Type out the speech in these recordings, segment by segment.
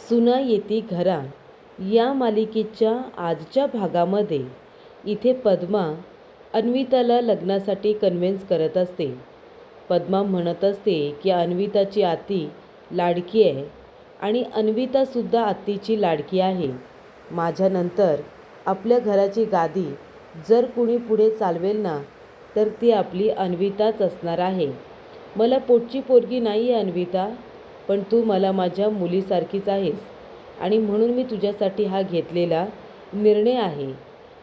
सुना येती घरा या मालिकेच्या आजच्या भागामध्ये इथे पद्मा अन्विताला लग्नासाठी कन्व्हिन्स करत असते. पद्मा म्हणत असते की अन्विताची आत्ती लाडकी आहे आणि अन्वितासुद्धा आत्तीची लाडकी आहे. माझ्यानंतर आपल्या घराची गादी जर कुणी पुढे चालवेल ना तर ती आपली अन्विताच असणार आहे. मला पोटची पोरगी नाही आहे अन्विता, पण तू मला माझ्या मुलीसारखीच आहेस आणि म्हणून मी तुझ्यासाठी हा घेतलेला निर्णय आहे.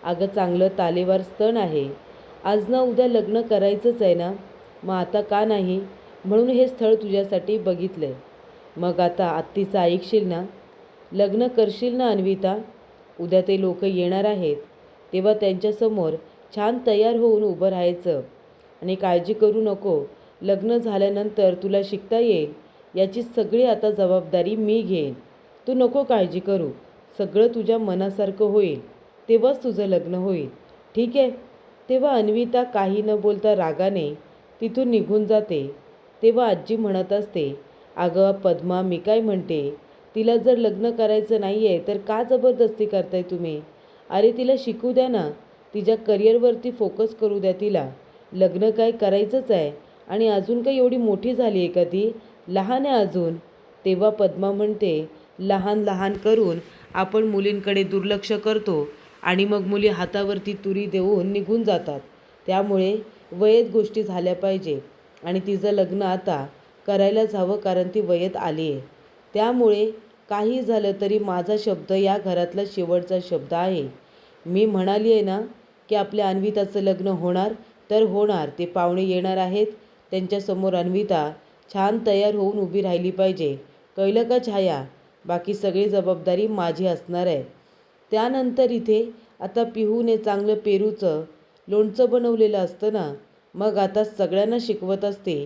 अगं चांगलं तालेवार स्तन आहे. आज ना उद्या लग्न करायचंच आहे ना, मग आता का नाही, म्हणून हे स्थळ तुझ्यासाठी बघितलं आहे. मग आता आत्तीचं ऐकशील ना, लग्न करशील ना अन्विता. उद्या ते लोक येणार आहेत तेव्हा त्यांच्यासमोर छान तयार होऊन उभं राहायचं आणि काळजी करू नको. लग्न झाल्यानंतर तुला शिकता येईल याची सगळी आता जबाबदारी मी घेईन. तू नको काळजी करू, सगळं तुझ्या मनासारखं होईल तेव्हाच तुझं लग्न होईल, ठीक आहे. तेव्हा अन्विता काही न बोलता रागाने तिथून निघून जाते. तेव्हा आजी म्हणत असते, अगं पद्मा, मी काय म्हणते, तिला जर लग्न करायचं नाही आहे तर का जबरदस्ती करताय तुम्ही? अरे तिला शिकू द्या ना, तिच्या करिअरवरती फोकस करू द्या तिला. लग्न काय करायचंच आहे आणि अजून काही एवढी मोठी झाली आहे का ती? लहान आहे अजून. तेव्हा पद्मा म्हणते, लहान लहान करून आपण मुलींकडे दुर्लक्ष करतो आणि मग मुली हातावरती तुरी देऊन निघून जातात. त्यामुळे वयेत गोष्टी झाल्या पाहिजे आणि तिचं लग्न आता करायलाच हवं, कारण ती वयेत आली आहे. त्यामुळे काही झालं तरी माझा शब्द या घरातला शेवटचा शब्द आहे. मी म्हणाली आहे ना की आपल्या अन्विताचं लग्न होणार तर होणार. ते पाहुणे येणार आहेत, त्यांच्यासमोर अन्विता छान तयार होऊन उभी राहिली पाहिजे, कळलं का छाया? बाकी सगळी जबाबदारी माझी असणार आहे. त्यानंतर इथे आता पिहूने चांगलं पेरूचं लोणचं बनवलेलं असतं ना, मग आता सगळ्यांना शिकवत असते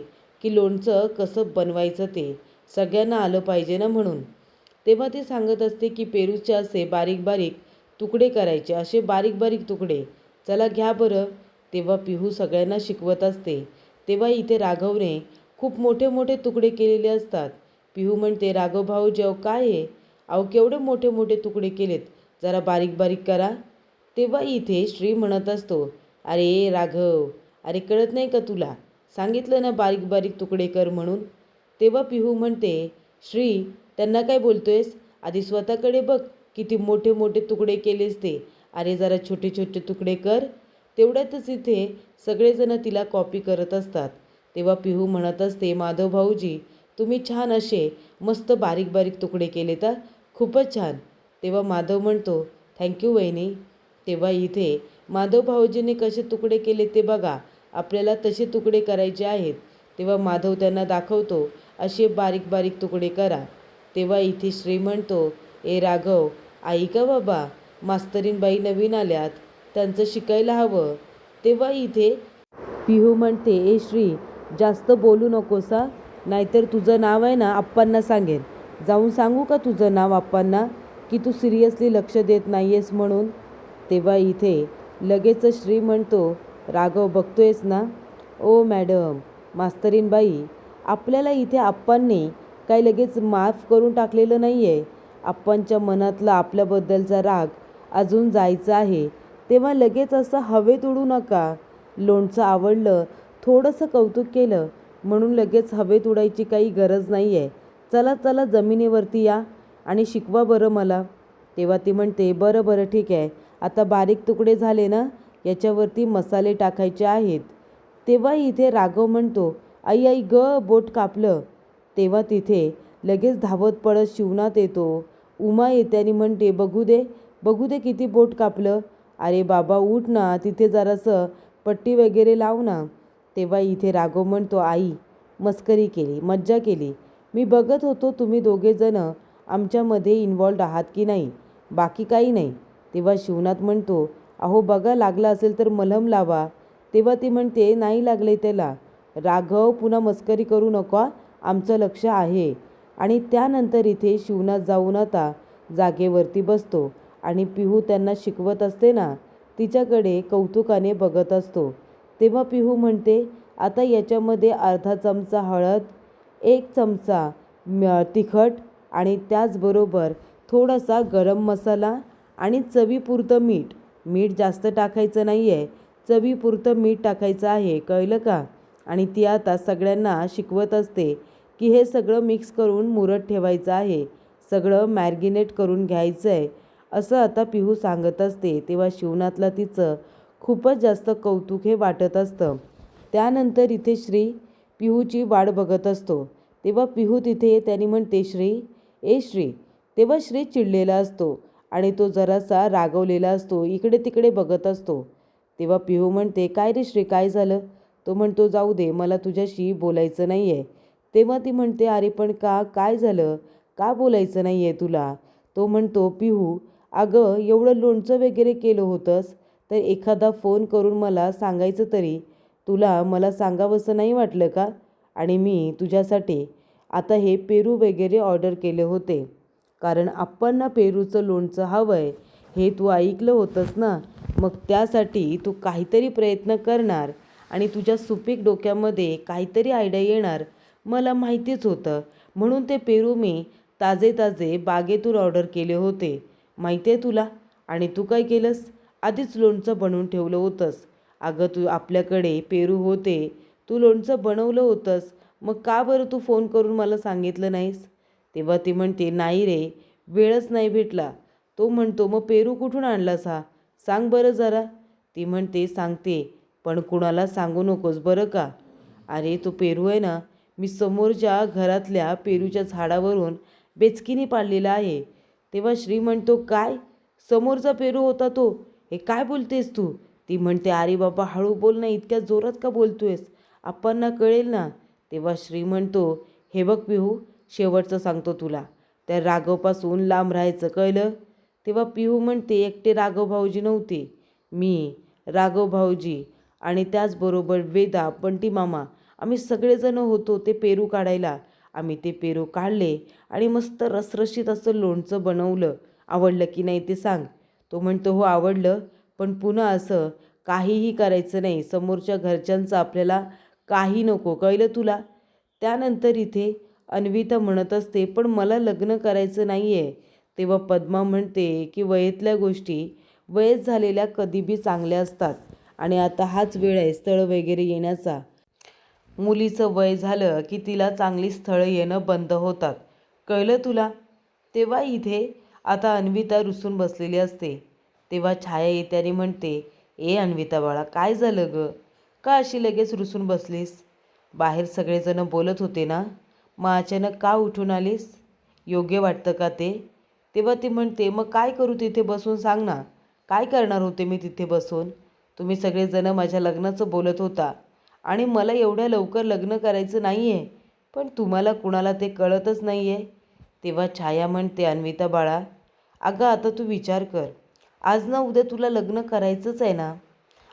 की लोणचं कसं बनवायचं ते सगळ्यांना आलं पाहिजे ना म्हणून. तेव्हा ती सांगत असते की पेरूचे असे बारीक बारीक तुकडे करायचे, असे बारीक बारीक तुकडे, चला घ्या बरं. तेव्हा पिहू सगळ्यांना शिकवत असते. तेव्हा इथे राघवने खूप मोठे मोठे तुकडे केलेले असतात. पिहू म्हणते, राघव भाऊ जेव काय आहे, अहो केवढे मोठे मोठे तुकडे केलेत, जरा बारीक बारीक करा. तेव्हा इथे श्री म्हणत असतो, अरे राघव, अरे कळत नाही का तुला, सांगितलं ना बारीक बारीक तुकडे कर म्हणून. तेव्हा पिहू म्हणते, श्री त्यांना काय बोलतोयस, आधी स्वतःकडे बघ, किती मोठे मोठे तुकडे केलेस ते, अरे जरा छोटे छोटे तुकडे कर. तेवढ्यातच इथे सगळेजण तिला कॉपी करत असतात. तेव्हा पिहू म्हणत असते, माधव भाऊजी तुम्ही छान असे मस्त बारीक बारीक तुकडे केले तर खूपच छान. तेव्हा माधव म्हणतो, थँक्यू वहिनी. तेव्हा इथे माधव भाऊजींनी कसे तुकडे केले ते बघा, आपल्याला तसे तुकडे करायचे आहेत. तेव्हा माधव त्यांना दाखवतो, असे बारीक बारीक तुकडे करा. तेव्हा इथे श्री म्हणतो, ए राघव ऐका बाबा, मास्तरीनबाई नवीन आल्यात, त्यांचं शिकायला हवं. तेव्हा इथे पिहू म्हणते, ए श्री जास्त बोलू नकोस हा, नाहीतर तुझं नाव आहे ना आप्पांना सांगेन. जाऊन सांगू का तुझं नाव आप्पांना की तू सिरियसली लक्ष देत नाही आहेस म्हणून? तेव्हा इथे लगेच श्री म्हणतो, राघव बघतोयस ना, ओ मॅडम, मास्तरीनबाई, आपल्याला इथे आप्पांनी काही लगेच माफ करून टाकलेलं नाही आहे. आप्पांच्या मनातला आपल्याबद्दलचा राग अजून जायचा आहे. तेव्हा लगेच असं हवेत उडू नका. लोणचं आवडलं, थोडंसं कौतुक केलं म्हणून लगेच हवेत उडायची काही गरज नाही आहे. चला चला जमिनीवरती या आणि शिकवा बरं मला. तेव्हा ती म्हणते, बरं बरं ठीक आहे, आता बारीक तुकडे झाले ना, याच्यावरती मसाले टाकायचे आहेत. तेव्हा इथे राघव म्हणतो, आई आई ग, बोट कापलं. तेव्हा तिथे लगेच धावत पडत शिवनाथ येतो. उमा येते आणि म्हणते, बघू दे बघू दे किती बोट कापलं. अरे बाबा उठ ना, तिथे जरासं पट्टी वगैरे लाव ना. तेव्हा इथे राघव म्हणतो, आई मस्करी केली, मज्जा केली, मी बघत होतो तुम्ही दोघेजणं आमच्यामध्ये इन्वॉल्ड आहात की नाही, बाकी काही नाही. तेव्हा शिवनाथ म्हणतो, अहो बघा लागला असेल तर मलम लावा. तेव्हा ती म्हणते, नाही लागले त्याला. राघव पुन्हा मस्करी करू नका, आमचं लक्ष आहे. आणि त्यानंतर इथे शिवनाथ जाऊन आता जागेवरती बसतो आणि पिहू त्यांना शिकवत असते ना, तिच्याकडे कौतुकाने बघत असतो. तेव्हा पिहू म्हणते, आता याच्यामध्ये अर्धा चमचा हळद, 1 चमचा तिखट आणि त्याचबरोबर थोडासा गरम मसाला आणि चवीपुरतं मीठ. मीठ जास्त टाकायचं नाही आहे, चवीपुरतं मीठ टाकायचं आहे, कळलं का? आणि ती आता सगळ्यांना शिकवत असते की हे सगळं मिक्स करून मुरत ठेवायचं आहे, सगळं मॅरिनेट करून घ्यायचं आहे, असं आता पिहू सांगत असते. तेव्हा शिवनाथला तिचं खूपच जास्त कौतुक हे वाटत असतं. त्यानंतर इथे श्री पिहूची वाट बघत असतो. तेव्हा पिहू तिथे येते आणि म्हणते, श्री, ए श्री. तेव्हा श्री चिडलेला असतो आणि तो जरासा रागवलेला असतो, इकडे तिकडे बघत असतो. तेव्हा पिहू म्हणते, काय रे श्री, काय झालं? तो म्हणतो, जाऊ दे, मला तुझ्याशी बोलायचं नाही आहे. तेव्हा ती म्हणते, अरे पण का, काय झालं, का बोलायचं नाही आहे तुला? तो म्हणतो, पिहू, अगं एवढं लोणचं वगैरे केलं होतंस तर एखादा फोन करून मला सांगायचं तरी. तुला मला सांगावंसं नाही वाटलं का? आणि मी तुझ्यासाठी आता हे पेरू वगैरे ऑर्डर केले होते, कारण आपणना पेरूचं लोणचं हवं आहे हे तू ऐकलं होतंस ना. मग त्यासाठी तू काहीतरी प्रयत्न करणार आणि तुझ्या सुपीक डोक्यामध्ये काहीतरी आयडिया येणार मला माहितीच होतं. म्हणून ते पेरू मी ताजे ताजे बागेतून ऑर्डर केले होते, माहिती आहे तुला. आणि तू काय केलंस, आधीच लोणचं बनवून ठेवलं होतंस. अगं तू आपल्याकडे पेरू होते, तू लोणचं बनवलं होतंस, मग का बरं तू फोन करून मला सांगितलं नाहीस? तेव्हा ती म्हणते, नाही रे, वेळच नाही भेटला. तो म्हणतो, मग पेरू कुठून आणलास हा, सांग बरं जरा. ती म्हणते, सांगते, पण कुणाला सांगू नकोस बरं का. अरे तो पेरू आहे ना, मी समोरच्या घरातल्या पेरूच्या झाडावरून बेचकीने पाडलेला आहे. तेव्हा श्री म्हणतो, काय, समोरचा पेरू होता तो, हे काय बोलतेस तू? ती म्हणते, अरे बाबा हळू बोल ना, इतक्या जोरात का बोलतोयस, आपणना कळेल ना. तेव्हा श्री म्हणतो, हे बघ पिहू, शेवटचं सांगतो तुला, त्या राघवपासून लांब राहायचं, कळलं? तेव्हा पिहू म्हणते, एकटे राघव भाऊजी नव्हते, मी, राघव भाऊजी आणि त्याचबरोबर वेदा, बंटी मामा, आम्ही सगळेजण होतो ते पेरू काढायला. आम्ही ते पेरू काढले आणि मस्त रसरशीत असं लोणचं बनवलं. आवडलं की नाही ते सांग. तो म्हणतो, हो आवडलं, पण पुन्हा असं काहीही करायचं नाही, समोरच्या घरच्यांचं आपल्याला काही नको, कळलं तुला. त्यानंतर इथे अन्विता म्हणत असते, पण मला लग्न करायचं नाही आहे. तेव्हा पद्मा म्हणते की वयातल्या गोष्टी वयस झालेल्या कधी बी चांगल्या असतात आणि आता हाच वेळ आहे स्थळ वगैरे येण्याचा. मुलीचं वय झालं की तिला चांगली स्थळं येणं बंद होतात, कळलं तुला. तेव्हा इथे आता अन्विता रुसून बसलेली असते. तेव्हा छाया येते आणि म्हणते, ए अन्विता बाळा, काय झालं ग, का अशी लगेच रुसून बसलीस? बाहेर सगळेजण बोलत होते ना, मग अचानक का उठून आलीस? योग्य वाटतं का ते? तेव्हा ती म्हणते, मग काय करू तिथे बसून, सांग ना, काय करणार होते मी तिथे बसून? तुम्ही सगळेजण माझ्या लग्नाचं बोलत होता आणि मला एवढ्या लवकर लग्न करायचं नाही आहे, पण तुम्हाला कुणाला ते कळतच नाही आहे. तेव्हा छाया म्हणते, अन्विता बाळा, अगं आता तू विचार कर, आज ना उद्या तुला लग्न करायचंच आहे ना.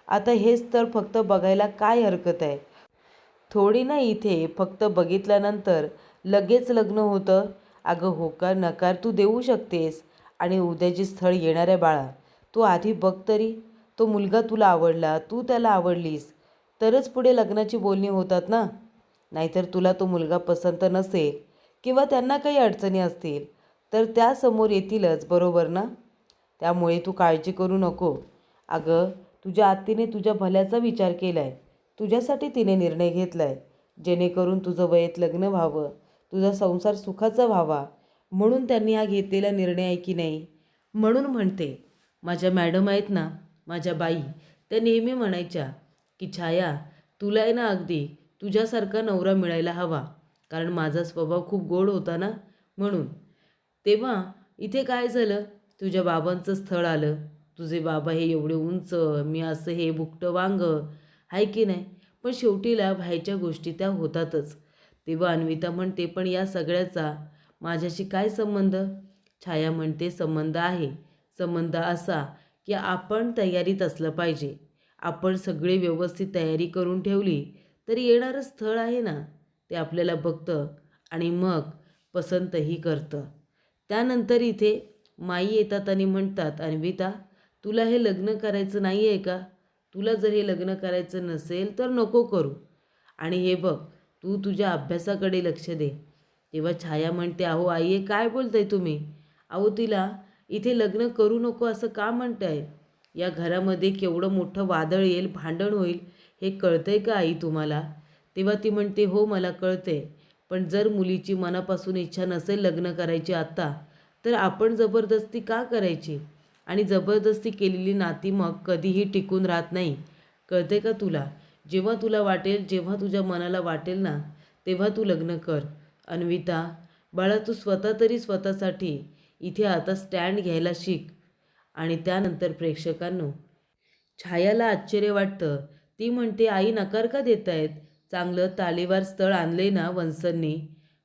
आता हेच तर फक्त बघायला काय हरकत आहे? थोडी ना इथे फक्त बघितल्यानंतर लगेच लग्न होतं. अगं होकार नकार तू देऊ शकतेस आणि उद्याची स्थळ येणार आहे बाळा, तू आधी बघ तरी. तो मुलगा तुला आवडला, तू त्याला आवडलीस, तरच पुढे लग्नाची बोलणी होतात ना. नाहीतर तुला तो मुलगा पसंत नसेल किंवा त्यांना काही अडचणी असतील तर त्या समोर येतीलच, बरोबर ना. त्यामुळे तू काळजी करू नको. अगं तुझ्या आत्तीने तुझ्या भल्याचा विचार केला आहे, तुझ्यासाठी तिने निर्णय घेतला आहे, जेणेकरून तुझं वयात लग्न व्हावं, तुझा संसार सुखाचा व्हावा, म्हणून त्यांनी हा घेतलेला निर्णय आहे की नाही. म्हणून म्हणते, माझ्या मॅडम आहेत ना, माझ्या बाई, त्या नेहमी म्हणायच्या की छाया, तुला आहे ना अगदी तुझ्यासारखा नवरा मिळायला हवा, कारण माझा स्वभाव खूप गोड होता ना, म्हणून. तेव्हा इथे काय झालं, तुझ्या बाबांचं स्थळ आलं. तुझे बाबा हे एवढे उंच, मी असं हे बुकटं वांगं, आहे की नाही. पण शेवटीला व्हायच्या गोष्टी त्या होतातच. तेव्हा अन्विता म्हणते, पण या सगळ्याचा माझ्याशी काय संबंध? छाया म्हणते, संबंध आहे. संबंध असा की आपण तयारीत असलं पाहिजे. आपण सगळी व्यवस्थित तयारी करून ठेवली तर येणारं स्थळ आहे ना, ते आपल्याला बघतं आणि मग पसंतही करतं. त्यानंतर इथे माई येतात आणि म्हणतात, अन्विता, तुला हे लग्न करायचं नाही आहे का? तुला जर हे लग्न करायचं नसेल तर नको करू. आणि हे बघ, तू तुझ्या अभ्यासाकडे लक्ष दे. तेव्हा छाया म्हणते, अहो आई हे काय बोलताय तुम्ही? अहो तिला इथे लग्न करू नको असं का म्हणताय? या घरामध्ये केवढं मोठं वादळ येईल, भांडण होईल, हे कळतंय का आई तुम्हाला? तेव्हा ती म्हणते, हो मला कळतंय. पण जर मुलीची मनापासून इच्छा नसेल लग्न करायची आत्ता, तर आपण जबरदस्ती का करायची? आणि जबरदस्ती केलेली नाती मग कधीही टिकून राहत नाही. कळते का तुला? जेव्हा तुला वाटेल, जेव्हा तुझ्या मनाला वाटेल ना, तेव्हा तू लग्न कर. अन्विता, बाळा तू स्वतः तरी स्वतःसाठी इथे आता स्टँड घ्यायला शिक. आणि त्यानंतर प्रेक्षकांनो, छायाला आश्चर्य वाटतं. ती म्हणते, आई नकार का देतायत? चांगलं तालीवार स्थळ आणले ना वंसननी,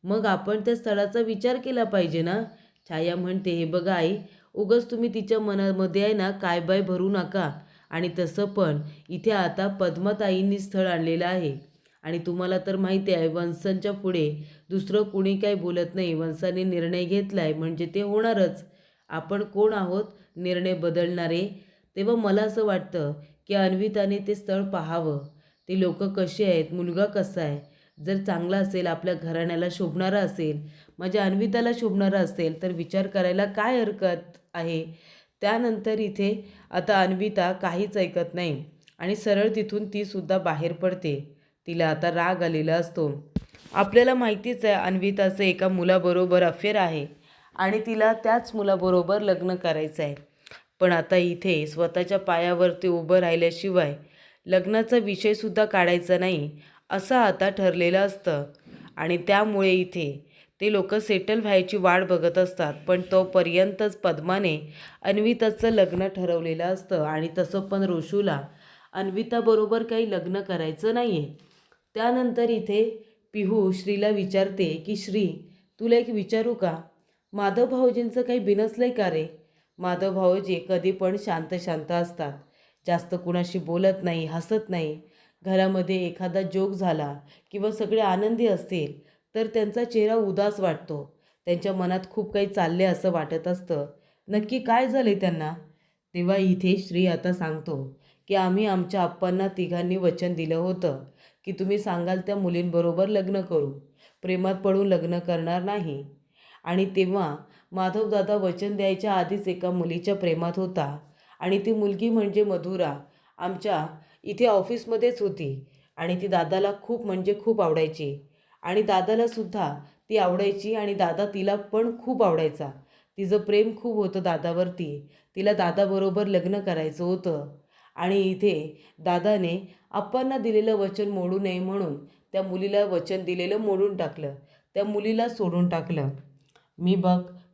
मग आपण त्या स्थळाचा विचार केला पाहिजे ना. छाया म्हणते, हे बघा आई, उगाच तुम्ही तिच्या मनामध्ये आहे ना काय बाय भरू नका. आणि तसं पण इथे आता पद्माताईंनी स्थळ आणलेलं आहे. आणि तुम्हाला तर माहिती आहे वंसनच्या पुढे दुसरं कुणी काही बोलत नाही. वंसाने निर्णय घेतला आहे म्हणजे ते होणारच. आपण कोण आहोत निर्णय बदलणारे? तेव्हा मला असं वाटतं की अन्विताने ते स्थळ पाहावं. ते लोक कसे आहेत, मुलगा कसा आहे, जर चांगला असेल, आपल्या घराण्याला शोभणारा असेल, माझ्या अन्विताला शोभणारा असेल, तर विचार करायला काय हरकत आहे. त्यानंतर इथे आता अन्विता काहीच ऐकत नाही आणि सरळ तिथून तीसुद्धा बाहेर पडते. तिला आता राग आलेला असतो. आपल्याला माहितीच आहे अन्विताचं एका मुलाबरोबर अफेअर आहे आणि तिला त्याच मुलाबरोबर लग्न करायचं आहे. पण आता इथे स्वतःच्या पायावरती उभं राहिल्याशिवाय लग्नाचा विषयसुद्धा काढायचा नाही असं आता ठरलेलं असतं. आणि त्यामुळे इथे ते लोक सेटल व्हायची वाट बघत असतात. पण तोपर्यंतच पद्माने अन्विताचं लग्न ठरवलेलं असतं आणि तसं पण रोशूला अन्विताबरोबर काही लग्न करायचं नाही आहे. त्यानंतर इथे पिहू श्रीला विचारते की श्री, तुला एक विचारू का? माधव भाऊजींचं काही बिनसलंय का रे? माधव भाऊजी कधी पण शांत शांत असतात, जास्त कुणाशी बोलत नाही, हसत नाही. घरामध्ये एखादा जोक झाला किंवा सगळे आनंदी असतील तर त्यांचा चेहरा उदास वाटतो. त्यांच्या मनात खूप काही चालले असं वाटत असतं. नक्की काय झाले त्यांना? तेव्हा इथे श्री आता सांगतो की आम्ही आमच्या आप्पांना तिघांनी वचन दिलं होतं की तुम्ही सांगाल त्या मुलींबरोबर लग्न करू, प्रेमात पडून लग्न करणार नाही. आणि तेव्हा माधवदादा वचन द्यायच्या आधीच एका मुलीच्या प्रेमात होता आणि ती मुलगी म्हणजे मधुरा आमच्या इथे ऑफिसमध्येच होती आणि ती दादाला खूप म्हणजे खूप आवडायची आणि दादालासुद्धा ती आवडायची आणि दादा तिला पण खूप आवडायचा. तिचं प्रेम खूप होतं दादावरती. तिला दादाबरोबर लग्न करायचं होतं आणि इथे दादाने आप्पांना दिलेलं वचन मोडू नये म्हणून त्या मुलीला वचन दिलेलं मोडून टाकलं, त्या मुलीला सोडून टाकलं.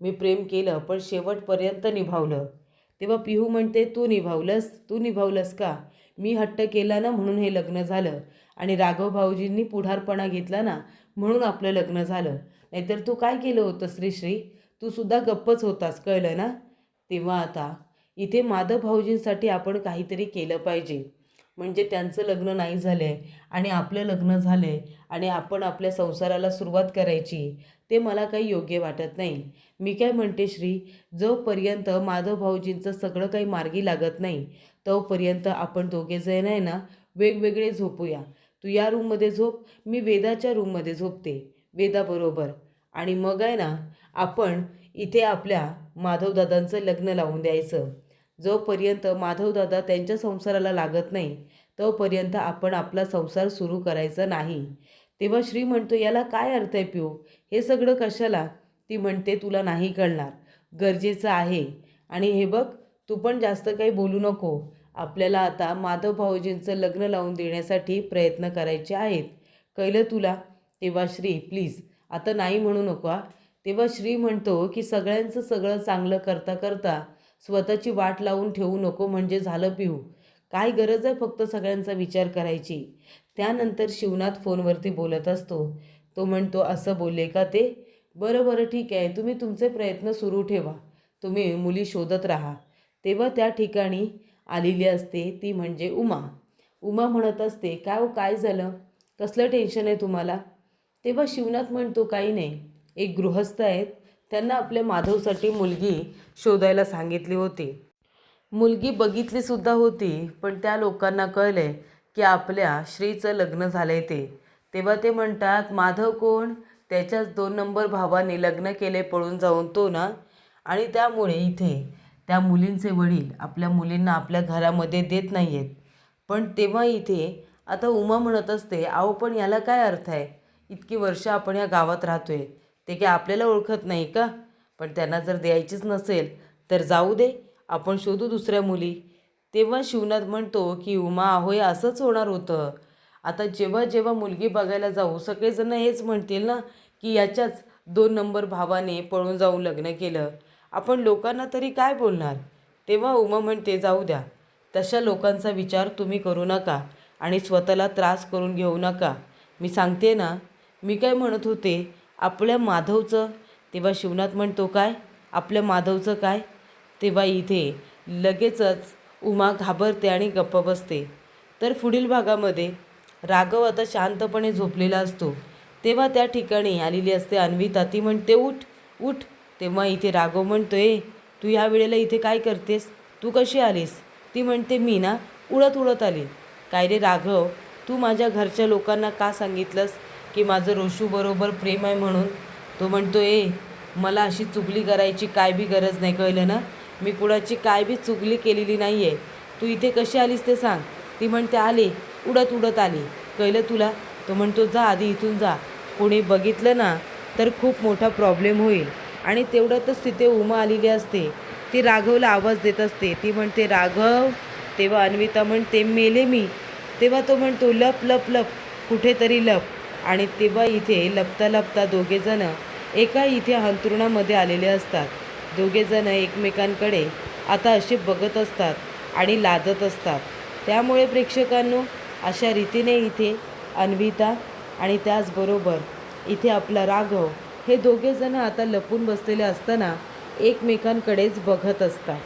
मी प्रेम केलं पण शेवटपर्यंत निभावलं. तेव्हा पिहू म्हणते, तू निभावलंस का? मी हट्ट केला ना म्हणून हे लग्न झालं आणि राघव भाऊजींनी पुढारपणा घेतला ना म्हणून आपलं लग्न झालं. नाहीतर तू काय केलं होतं श्री? तू सुद्धा गप्पच होतास, कळलं ना? तेव्हा आता इथे माधव भाऊजींसाठी आपण काहीतरी केलं पाहिजे. म्हणजे त्यांचं लग्न नाही झालं आहे आणि आपलं लग्न झालं आहे आणि आपण आपल्या संसाराला सुरुवात करायची, ते मला काही योग्य वाटत नाही. मी काय म्हणते श्री, जोपर्यंत माधव भाऊजींचं सगळं काही मार्गी लागत नाही तोपर्यंत आपण दोघेजण आहे ना वेगवेगळे झोपूया. तू या रूममध्ये झोप, मी वेदाच्या रूममध्ये झोपते वेदाबरोबर. आणि मग आहे ना आपण इथे आपल्या माधवदादांचं लग्न लावून द्यायचं. जोपर्यंत माधवदादा त्यांच्या संसाराला लागत नाही तोपर्यंत आपण आपला संसार सुरू करायचा नाही. तेव्हा श्री म्हणतो, याला काय अर्थ आहे पिऊ, हे सगळं कशाला? ती म्हणते, तुला नाही कळणार, गरजेचं आहे. आणि हे बघ, तू पण जास्त काही बोलू नको. आपल्याला आता माधव भाऊजींचं लग्न लावून देण्यासाठी प्रयत्न करायचे आहेत, कळलं तुला? तेव्हा श्री प्लीज आता नाही म्हणू नको हा. तेव्हा श्री म्हणतो की सगळ्यांचं सगळं चांगलं करता करता स्वतःची वाट लावून ठेवू नको म्हणजे झालं पिहू. काय गरज आहे फक्त सगळ्यांचा विचार करायची? त्यानंतर शिवनाथ फोनवरती बोलत असतो. तो म्हणतो, असं बोलले का ते? बरं ठीक आहे, तुम्ही तुमचे प्रयत्न सुरू ठेवा, तुम्ही मुली शोधत राहा. तेव्हा त्या ठिकाणी आलेली असते ती म्हणजे उमा. उमा म्हणत असते, काय हो काय झालं, कसलं टेन्शन आहे तुम्हाला? तेव्हा शिवनाथ म्हणतो, काही नाही, एक गृहस्थ आहेत, त्यांना आपल्या माधवसाठी मुलगी शोधायला सांगितली होती. मुलगी बघितलीसुद्धा होती पण त्या लोकांना कळले की आपल्या श्रीचं लग्न झालं आहे ते. तेव्हा ते म्हणतात, माधव कोण? त्याच्याच 2 नंबर भावाने लग्न केले पळून जाऊन तो ना, आणि त्यामुळे इथे त्या मुलींचे वडील आपल्या मुलींना आपल्या घरामध्ये देत नाही आहेत. पण तेव्हा इथे आता उमा म्हणत असते, अहो पण याला काय अर्थ आहे, इतकी वर्ष आपण या गावात राहतोय, ते काय आपल्याला ओळखत नाही का? पण त्यांना जर द्यायचीच नसेल तर जाऊ दे, आपण शोधू दुसऱ्या मुली. तेव्हा शिवनाथ म्हणतो की उमा होय असंच होणार होतं. आता जेव्हा जेव्हा मुलगी बघायला जाऊ सगळेजण हेच म्हणतील ना की याच्याच 2 नंबर भावाने पळून जाऊन लग्न केलं, आपण लोकांना तरी काय बोलणार. तेव्हा उमा म्हणते जाऊ द्या, तशा लोकांचा विचार तुम्ही करू नका आणि स्वतःला त्रास करून घेऊ नका. मी सांगते ना, मी काय म्हणत होते आपल्या माधवचं. तेव्हा शिवनाथ म्हणतो काय आपल्या माधवचं काय. तेव्हा इथे लगेचच उमा घाबरते आणि गप्प बसते. तर पुढील भागामध्ये राघव आता शांतपणे झोपलेला असतो. तेव्हा त्या ठिकाणी आलेली असते अन्विता. ती म्हणते उठ उठ. तेव्हा इथे राघव म्हणतोय तू ह्या वेळेला इथे काय करतेस, तू कशी आलीस. ती म्हणते मी ना उडत उडत आली. काय रे राघव, तू माझ्या घरच्या लोकांना का सांगितलंस की माझं रोशूबरोबर प्रेम आहे म्हणून. तो म्हणतो मला अशी चुगली करायची काय बी गरज नाही, कळलं ना. मी कुणाची काय बी चुगली केलेली नाही आहे. तू इथे कशी आलीस ते सांग. ती म्हणते आले उडत उडत आली, कळलं तुला. तो म्हणतो जा आधी इथून जा, कोणी बघितलं ना तर खूप मोठा प्रॉब्लेम होईल. आणि तेवढ्यातच तिथे उमा आलेली असते. ती राघवला आवाज देत असते. ती म्हणते राघव. तेव्हा अन्विता म्हणते मेले मी. तेव्हा तो म्हणतो लप लप लप, कुठेतरी लप. आणि तेव्हा इथे लपता लपता दोघेजणं एका इथे अंथरुणामध्ये आलेले असतात. दोघेजणं एकमेकांकडे आता असे बघत असतात आणि लाजत असतात. त्यामुळे प्रेक्षकांनो अशा रीतीने इथे अन्विता आणि त्याचबरोबर इथे आपला राघव हे दोघेजणं आता लपून बसलेले असताना एकमेकांकडेच बघत असतात.